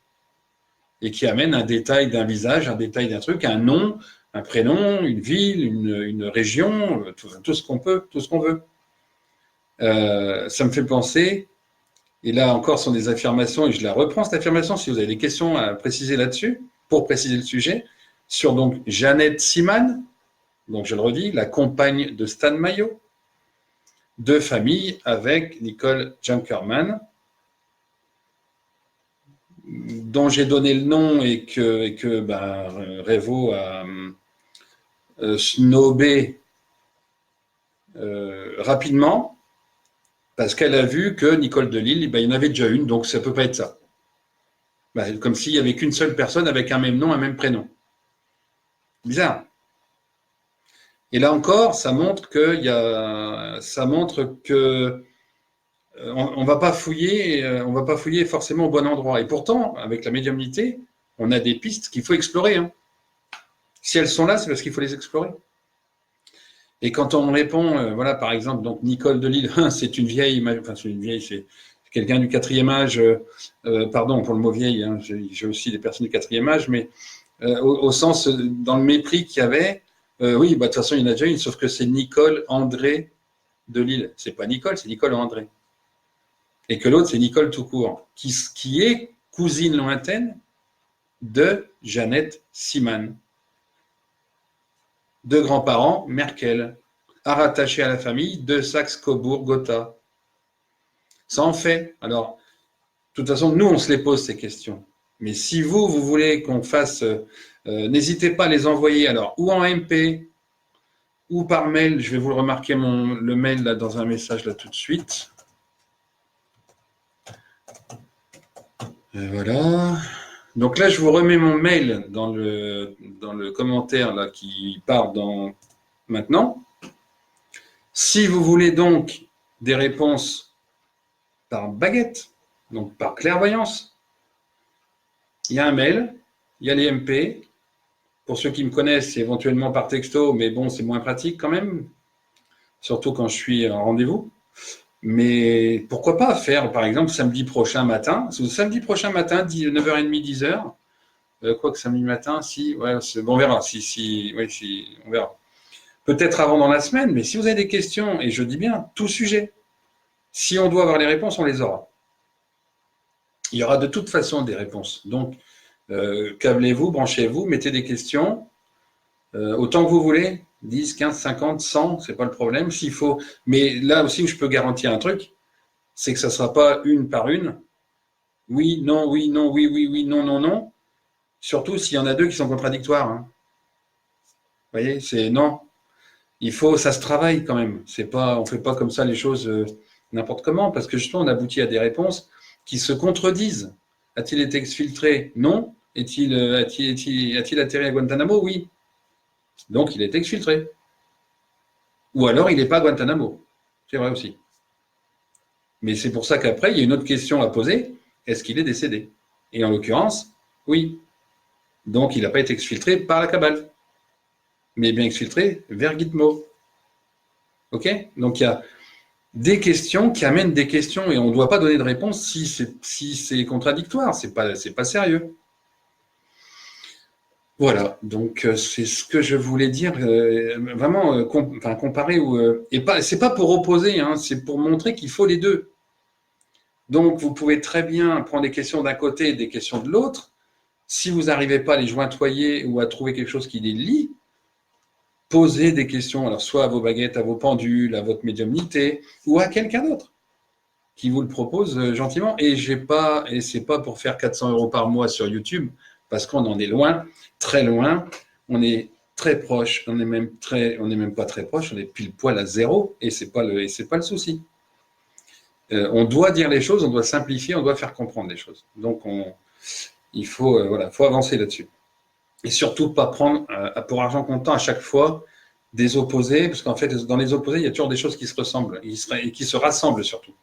Et qui amène un détail d'un visage, un détail d'un truc, un nom, un prénom, une ville, une région, tout ce qu'on peut, tout ce qu'on veut. Ça me fait penser, et là encore, ce sont des affirmations, et je la reprends cette affirmation si vous avez des questions à préciser là-dessus, pour préciser le sujet. sur donc Jeannette Siman, donc je le redis, la compagne de Stan Mayo, de famille avec Nicole Junkerman, dont j'ai donné le nom et que Revo a snobé rapidement, parce qu'elle a vu que Nicole Delisle, il y en avait déjà une, donc ça ne peut pas être ça. Comme s'il n'y avait qu'une seule personne avec un même nom, un même prénom. Bizarre. Et là encore, ça montre que on va pas fouiller forcément au bon endroit. Et pourtant, avec la médiumnité, on a des pistes qu'il faut explorer. Hein. Si elles sont là, c'est parce qu'il faut les explorer. Et quand on répond, voilà, par exemple, donc Nicole Delisle, c'est une vieille, enfin c'est une vieille, c'est quelqu'un du 4e âge. Pardon pour le mot vieille. Hein, j'ai aussi des personnes du 4e âge, mais au sens dans le mépris qu'il y avait. Oui, de toute façon, il y en a déjà une, sauf que c'est Nicole André Delisle. C'est pas Nicole, c'est Nicole André. Et que l'autre, c'est Nicole tout court, qui est cousine lointaine de Jeannette Siman. De grands-parents, Merkel, rattaché à la famille de Saxe-Cobourg-Gotha. Ça en fait. Alors, de toute façon, nous, on se les pose, ces questions. Mais si vous voulez qu'on fasse, n'hésitez pas à les envoyer, alors, ou en MP, ou par mail. Je vais vous le remarquer, le mail là, dans un message là tout de suite. Et voilà. Donc là, je vous remets mon mail dans le commentaire là, qui part maintenant. Si vous voulez donc des réponses par baguette, donc par clairvoyance, il y a un mail, il y a les MP. Pour ceux qui me connaissent, c'est éventuellement par texto, mais bon, c'est moins pratique quand même, surtout quand je suis en rendez-vous. Mais pourquoi pas faire, par exemple, samedi prochain matin, 9h30, 10h. Quoique samedi matin, si, ouais, bon, on verra. On verra. Peut-être avant dans la semaine, mais si vous avez des questions, et je dis bien tout sujet, si on doit avoir les réponses, on les aura. Il y aura de toute façon des réponses. Donc, câblez-vous, branchez-vous, mettez des questions, autant que vous voulez, 10, 15, 50, 100, c'est pas le problème. S'il faut, mais là aussi où je peux garantir un truc, c'est que ça ne sera pas une par une. Oui, non, oui, non, oui, oui, oui, non, non, non. Surtout s'il y en a deux qui sont contradictoires. Hein. Vous voyez, c'est non. Ça se travaille quand même. On ne fait pas comme ça les choses n'importe comment, parce que justement, on aboutit à des réponses qui se contredisent. A-t-il été exfiltré? Non. A-t-il atterri à Guantanamo? Oui. Donc, il est exfiltré. Ou alors, il n'est pas à Guantanamo. C'est vrai aussi. Mais c'est pour ça qu'après, il y a une autre question à poser. Est-ce qu'il est décédé? Et en l'occurrence, oui. Donc, il n'a pas été exfiltré par la cabale, mais bien exfiltré vers Gitmo. OK? Donc, il y a des questions qui amènent des questions et on ne doit pas donner de réponse si c'est contradictoire. C'est pas sérieux. Voilà, donc c'est ce que je voulais dire. Vraiment, comparer et pas. C'est pas pour opposer, hein, c'est pour montrer qu'il faut les deux. Donc, vous pouvez très bien prendre des questions d'un côté et des questions de l'autre. Si vous n'arrivez pas à les jointoyer ou à trouver quelque chose qui les lie, posez des questions, alors soit à vos baguettes, à vos pendules, à votre médiumnité, ou à quelqu'un d'autre qui vous le propose gentiment. Et c'est pas pour faire 400 € par mois sur YouTube, parce qu'on en est loin, très loin. On est très proche, on n'est même pas très proche, on est pile poil à zéro, et c'est pas le souci. On doit dire les choses, on doit simplifier, on doit faire comprendre les choses. Donc il faut avancer là-dessus. Et surtout pas prendre pour argent comptant à chaque fois des opposés, parce qu'en fait, dans les opposés, il y a toujours des choses qui se ressemblent et qui se rassemblent surtout.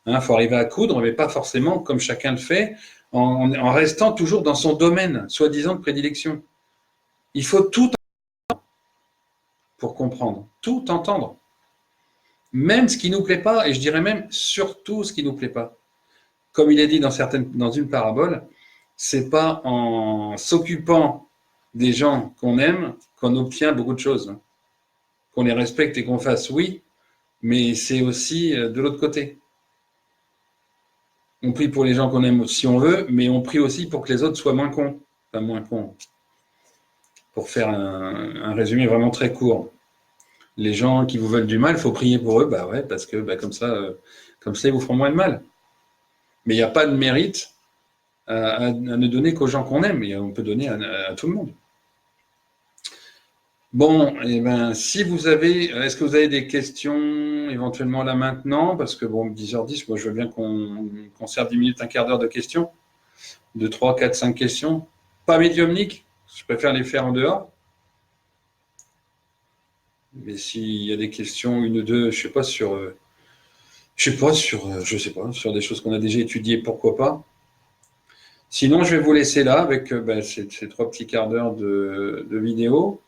Il faut arriver à coudre, mais pas forcément comme chacun le fait, en restant toujours dans son domaine, soi-disant de prédilection. Il faut tout entendre pour comprendre, tout entendre. Même ce qui ne nous plaît pas, et je dirais même surtout ce qui ne nous plaît pas. Comme il est dit dans une parabole, c'est pas en s'occupant des gens qu'on aime qu'on obtient beaucoup de choses. Qu'on les respecte et qu'on fasse, oui, mais c'est aussi de l'autre côté. On prie pour les gens qu'on aime si on veut, mais on prie aussi pour que les autres soient moins cons. Enfin, moins cons. pour faire un résumé vraiment très court. Les gens qui vous veulent du mal, il faut prier pour eux, bah ouais, parce que comme ça, ils vous feront moins de mal. Mais il n'y a pas de mérite à ne donner qu'aux gens qu'on aime, et on peut donner à tout le monde. Bon, et ben, si vous avez, est-ce que vous avez des questions éventuellement là maintenant? Parce que bon, 10h10, moi je veux bien qu'on conserve 10 minutes, un quart d'heure de questions, de 3, 4, 5 questions. Pas médiumniques, je préfère les faire en dehors. Mais s'il y a des questions, une ou deux, je sais pas, sur, sur des choses qu'on a déjà étudiées, pourquoi pas. Sinon, je vais vous laisser là avec ces 3 petits quarts d'heure de vidéo.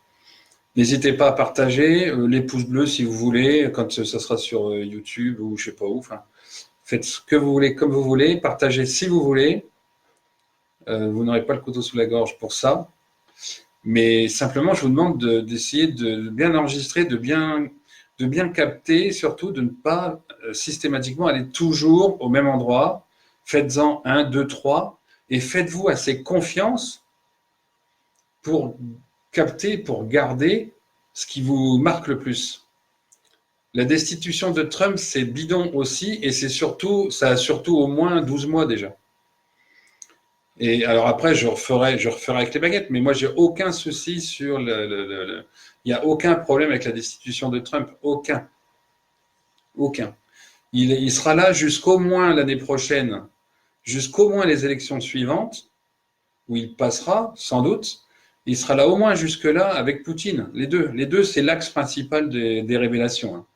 N'hésitez pas à partager, les pouces bleus si vous voulez, quand ça sera sur YouTube ou je sais pas où. Enfin, faites ce que vous voulez, comme vous voulez, partagez si vous voulez. Vous n'aurez pas le couteau sous la gorge pour ça. Mais simplement, je vous demande d'essayer de bien enregistrer, de bien capter, surtout de ne pas systématiquement aller toujours au même endroit. Faites-en 1, 2, 3 et faites-vous assez confiance pour capter, pour garder ce qui vous marque le plus. La destitution de Trump, c'est bidon aussi, et c'est surtout, ça a surtout au moins 12 mois déjà. Et alors après, je referai avec les baguettes, mais moi, j'ai aucun souci sur il n'y a aucun problème avec la destitution de Trump. Aucun. Aucun. Il sera là jusqu'au moins l'année prochaine, jusqu'au moins les élections suivantes, où il passera, sans doute. Il sera là au moins jusque-là avec Poutine. Les deux, c'est l'axe principal des révélations. Hein.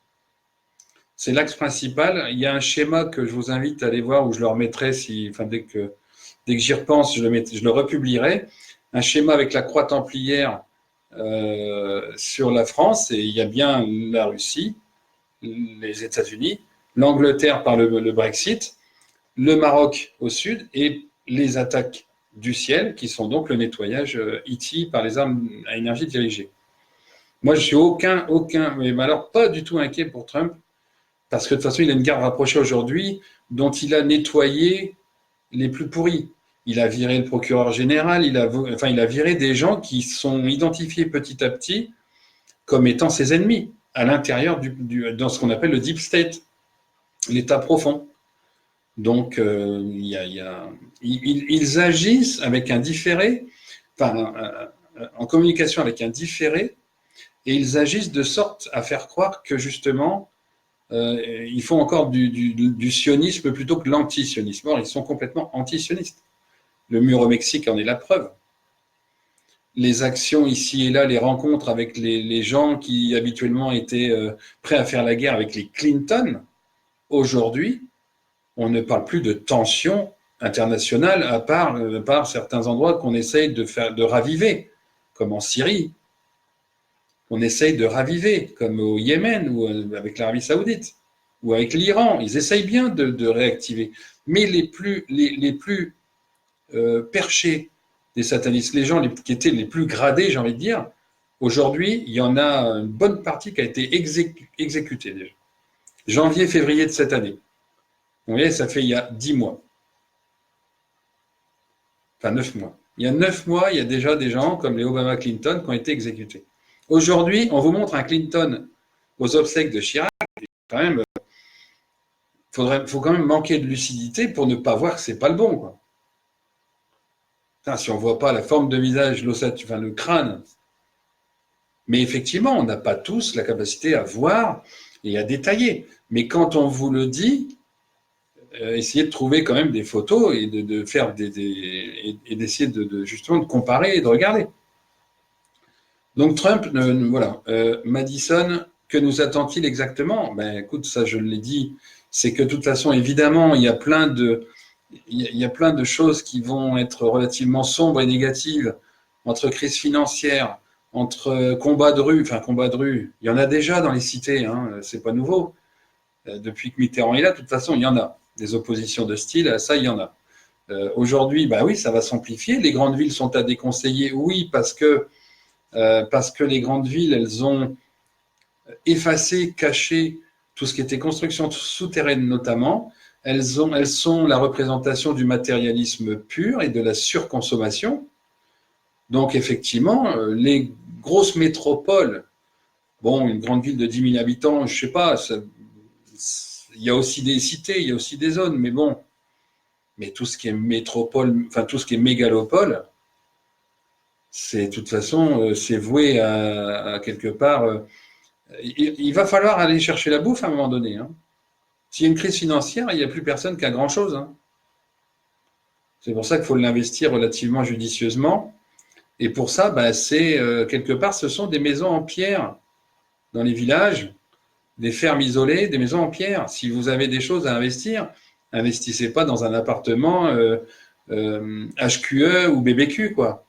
C'est l'axe principal. Il y a un schéma que je vous invite à aller voir, où je le remettrai, dès que j'y repense, je le republierai. Un schéma avec la croix templière sur la France, et il y a bien la Russie, les États-Unis, l'Angleterre par le Brexit, le Maroc au sud, et les attaques du ciel, qui sont donc le nettoyage IT par les armes à énergie dirigée. Moi, je suis mais alors pas du tout inquiet pour Trump, parce que de toute façon, il a une garde rapprochée aujourd'hui dont il a nettoyé les plus pourris. Il a viré le procureur général, il a viré des gens qui sont identifiés petit à petit comme étant ses ennemis à l'intérieur dans ce qu'on appelle le deep state, l'état profond. Donc, ils agissent avec un différé, en communication avec un différé, et ils agissent de sorte à faire croire que justement, ils font encore du sionisme plutôt que l'anti-sionisme. Or, ils sont complètement anti-sionistes. Le mur au Mexique en est la preuve. Les actions ici et là, les rencontres avec les gens qui habituellement étaient prêts à faire la guerre avec les Clinton, aujourd'hui, on ne parle plus de tensions internationales à part certains endroits qu'on essaye de raviver, comme en Syrie, qu'on essaye de raviver, comme au Yémen ou avec l'Arabie Saoudite ou avec l'Iran. Ils essayent bien de réactiver. Mais les plus perchés des satanistes, les gens qui étaient les plus gradés, j'ai envie de dire, aujourd'hui, il y en a une bonne partie qui a été exécutée déjà. Janvier, février de cette année. Vous voyez, ça fait il y a 10 mois. Enfin, 9 mois. Il y a 9 mois, il y a déjà des gens comme les Obama Clinton qui ont été exécutés. Aujourd'hui, on vous montre un Clinton aux obsèques de Chirac. Quand même, faut quand même manquer de lucidité pour ne pas voir que c'est pas le bon, quoi. Putain, si on voit pas la forme de visage, le crâne. Mais effectivement, on n'a pas tous la capacité à voir et à détailler. Mais quand on vous le dit, essayez de trouver quand même des photos et de faire et d'essayer justement de comparer et de regarder. Donc Trump, voilà. Madison, que nous attend-il exactement? Ben écoute, ça je l'ai dit, c'est que de toute façon, évidemment, il y a plein de choses qui vont être relativement sombres et négatives, entre crise financière, entre combat de rue, il y en a déjà dans les cités, hein, c'est pas nouveau. Depuis que Mitterrand est là, de toute façon, il y en a. Des oppositions de style, ça, il y en a. Aujourd'hui, bah oui, ça va s'amplifier. Les grandes villes sont à déconseiller, oui, parce que les grandes villes, elles ont effacé, caché tout ce qui était construction souterraine notamment. Elles sont la représentation du matérialisme pur et de la surconsommation. Donc, effectivement, les grosses métropoles, bon, une grande ville de 10 000 habitants, je sais pas, il y a aussi des cités, il y a aussi des zones, mais bon, mais tout ce qui est métropole, enfin tout ce qui est mégalopole, c'est de toute façon, c'est voué à quelque part. Il va falloir aller chercher la bouffe à un moment donné, hein. S'il y a une crise financière, il n'y a plus personne qui a grand-chose, hein. C'est pour ça qu'il faut l'investir relativement judicieusement. Et pour ça, bah, c'est quelque part, ce sont des maisons en pierre dans les villages, des fermes isolées, des maisons en pierre. Si vous avez des choses à investir, investissez pas dans un appartement HQE ou BBQ, quoi.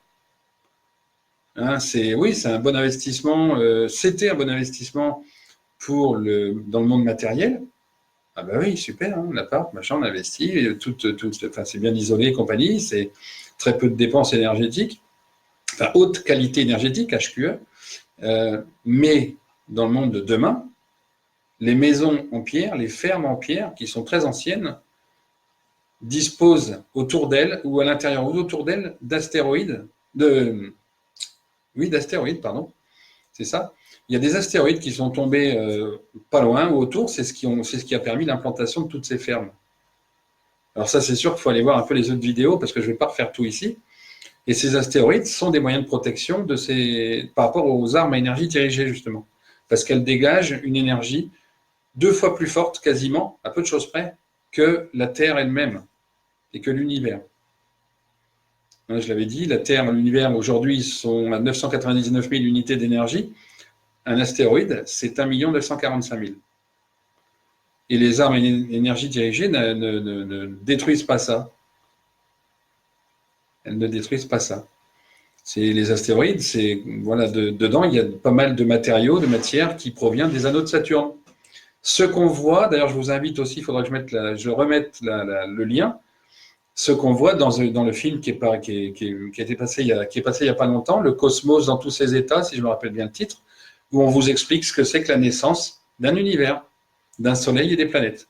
Hein, oui, c'est un bon investissement. C'était un bon investissement dans le monde matériel. Ah bah oui, super, hein, l'appart, machin, on investit, enfin, c'est bien isolé et compagnie, c'est très peu de dépenses énergétiques, enfin haute qualité énergétique, HQE, mais dans le monde de demain, les maisons en pierre, les fermes en pierre, qui sont très anciennes, disposent autour d'elles, ou à l'intérieur ou autour d'elles, d'astéroïdes, pardon, c'est ça. Il y a des astéroïdes qui sont tombés pas loin ou autour, c'est ce qui a permis l'implantation de toutes ces fermes. Alors ça, c'est sûr qu'il faut aller voir un peu les autres vidéos, parce que je ne vais pas refaire tout ici. Et ces astéroïdes sont des moyens de protection par rapport aux armes à énergie dirigée, justement. Parce qu'elles dégagent une énergie 2 fois plus forte, quasiment, à peu de choses près, que la Terre elle-même et que l'univers. Hein, je l'avais dit, la Terre et l'univers, aujourd'hui, sont à 999 000 unités d'énergie. Un astéroïde, c'est 1 945 000. Et les armes à énergie dirigée ne détruisent pas ça. Elles ne détruisent pas ça. Les astéroïdes, voilà, dedans, il y a pas mal de matériaux, de matière qui provient des anneaux de Saturne. Ce qu'on voit, d'ailleurs, je vous invite aussi, il faudra que je remette le lien, ce qu'on voit dans le film qui est passé il y a pas longtemps, le Cosmos dans tous ses états, si je me rappelle bien le titre, où on vous explique ce que c'est que la naissance d'un univers, d'un soleil et des planètes.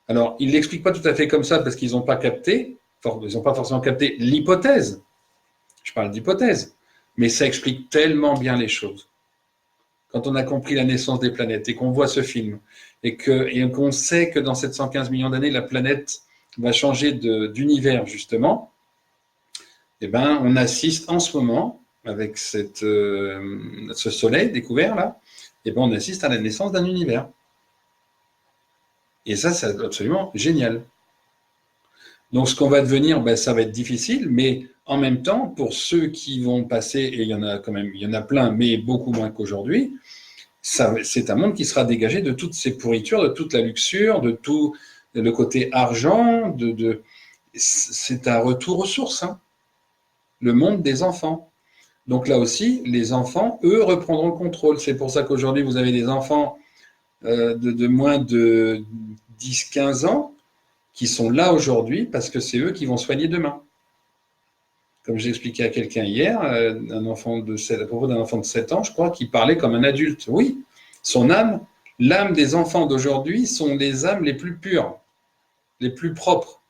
Alors, ils ne l'expliquent pas tout à fait comme ça parce qu'ils n'ont pas capté, ils n'ont pas forcément capté l'hypothèse. Je parle d'hypothèse, mais ça explique tellement bien les choses. Quand on a compris la naissance des planètes et qu'on voit ce film et qu'on sait que dans 715 millions d'années, la planète va changer d'univers, justement, eh ben, on assiste en ce moment, avec ce soleil découvert là, eh ben, on assiste à la naissance d'un univers. Et ça, c'est absolument génial. Donc, ce qu'on va devenir, ben, ça va être difficile, mais en même temps, pour ceux qui vont passer, et il y en a quand même, il y en a plein, mais beaucoup moins qu'aujourd'hui, c'est un monde qui sera dégagé de toutes ces pourritures, de toute la luxure, de tout le côté argent, c'est un retour aux sources, hein, le monde des enfants. Donc là aussi, les enfants, eux, reprendront le contrôle. C'est pour ça qu'aujourd'hui, vous avez des enfants de moins de 10-15 ans qui sont là aujourd'hui parce que c'est eux qui vont soigner demain. Comme j'ai expliqué à quelqu'un hier, à propos d'un enfant de 7 ans, je crois, qui parlait comme un adulte. Oui, son âme, l'âme des enfants d'aujourd'hui sont les âmes les plus pures, les plus propres.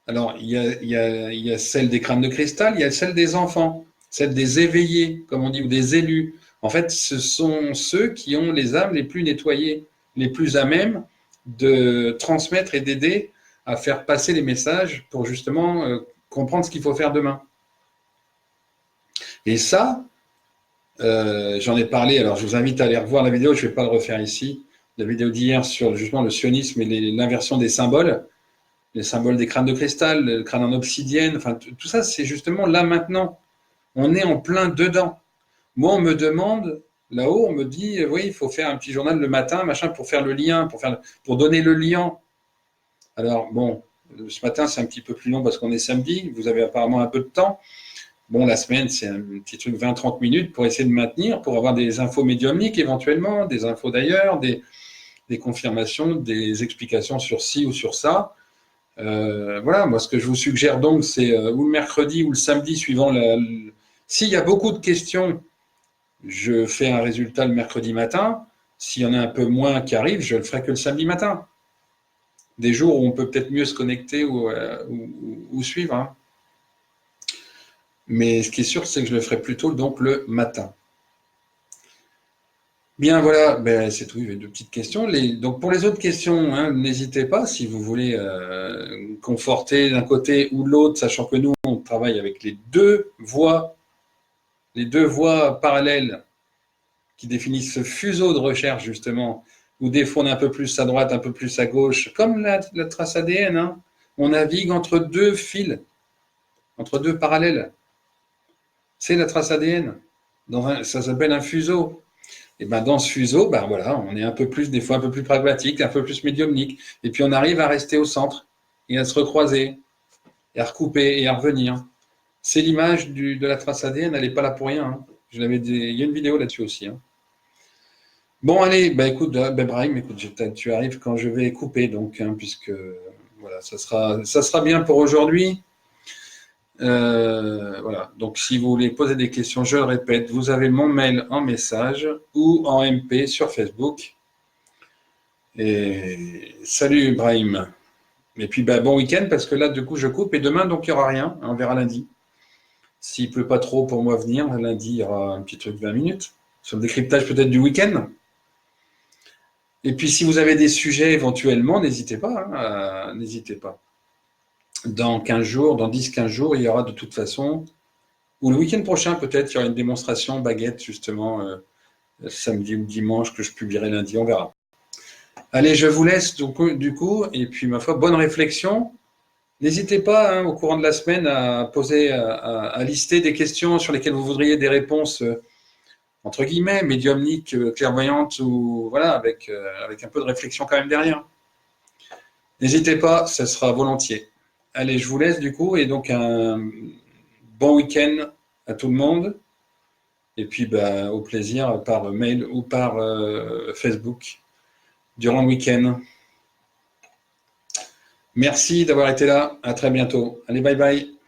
Alors, il y a celle des crânes de cristal, il y a celle des enfants, celle des éveillés, comme on dit, ou des élus. En fait, ce sont ceux qui ont les âmes les plus nettoyées, les plus à même de transmettre et d'aider à faire passer les messages pour justement comprendre ce qu'il faut faire demain. Et ça, j'en ai parlé, alors je vous invite à aller revoir la vidéo, je ne vais pas le refaire ici, la vidéo d'hier sur justement le sionisme et l'inversion des symboles, les symboles des crânes de cristal, le crâne en obsidienne, enfin tout ça c'est justement là maintenant. On est en plein dedans. Moi on me demande, là-haut on me dit, oui il faut faire un petit journal le matin, machin, pour faire le lien, pour donner le lien. Alors bon, ce matin c'est un petit peu plus long parce qu'on est samedi, vous avez apparemment un peu de temps. Bon, la semaine, c'est un petit truc 20-30 minutes pour essayer de maintenir, pour avoir des infos médiumniques éventuellement, des infos d'ailleurs, des confirmations, des explications sur ci ou sur ça. Voilà, moi ce que je vous suggère donc, c'est ou le mercredi ou le samedi, suivant s'il y a beaucoup de questions, je fais un résultat le mercredi matin. S'il y en a un peu moins qui arrivent, je le ferai que le samedi matin. Des jours où on peut peut-être mieux se connecter ou suivre. Hein. Mais ce qui est sûr, c'est que je le ferai plutôt donc le matin. Bien, voilà, ben, c'est tout. Il y avait deux petites questions. Donc, pour les autres questions, hein, n'hésitez pas si vous voulez conforter d'un côté ou de l'autre, sachant que nous, on travaille avec les deux voies parallèles qui définissent ce fuseau de recherche, justement, où des fois on est un peu plus à droite, un peu plus à gauche, comme la trace ADN. Hein. On navigue entre deux fils, entre deux parallèles. C'est la trace ADN. Ça s'appelle un fuseau. Et ben dans ce fuseau, ben voilà, on est un peu plus, des fois un peu plus pragmatique, un peu plus médiumnique. Et puis on arrive à rester au centre et à se recroiser, et à recouper et à revenir. C'est l'image de la trace ADN, elle n'est pas là pour rien. Hein. Il y a une vidéo là-dessus aussi. Hein. Bon, allez, bah écoute, Brahim, écoute, tu arrives quand je vais couper, donc, hein, puisque voilà, ça sera bien pour aujourd'hui. Voilà, donc si vous voulez poser des questions, je le répète, vous avez mon mail en message ou en MP sur Facebook. Et salut Brahim. Et puis bah, bon week-end parce que là, du coup, je coupe et demain, donc il n'y aura rien, on verra lundi. S'il ne pleut pas trop pour moi venir, lundi, il y aura un petit truc de 20 minutes sur le décryptage peut-être du week-end. Et puis, si vous avez des sujets éventuellement, n'hésitez pas. Hein, n'hésitez pas. Dans 15 jours, dans 10-15 jours, il y aura de toute façon, ou le week-end prochain peut-être, il y aura une démonstration baguette, justement, samedi ou dimanche, que je publierai lundi, on verra. Allez, je vous laisse du coup, et puis ma foi, bonne réflexion. N'hésitez pas, hein, au courant de la semaine, à poser, à lister des questions sur lesquelles vous voudriez des réponses entre guillemets, médiumnique, clairvoyante, ou voilà, avec un peu de réflexion quand même derrière. N'hésitez pas, ça sera volontiers. Allez, je vous laisse du coup, et donc un bon week-end à tout le monde, et puis bah, au plaisir par mail ou par Facebook durant le week-end. Merci d'avoir été là, à très bientôt. Allez, bye bye.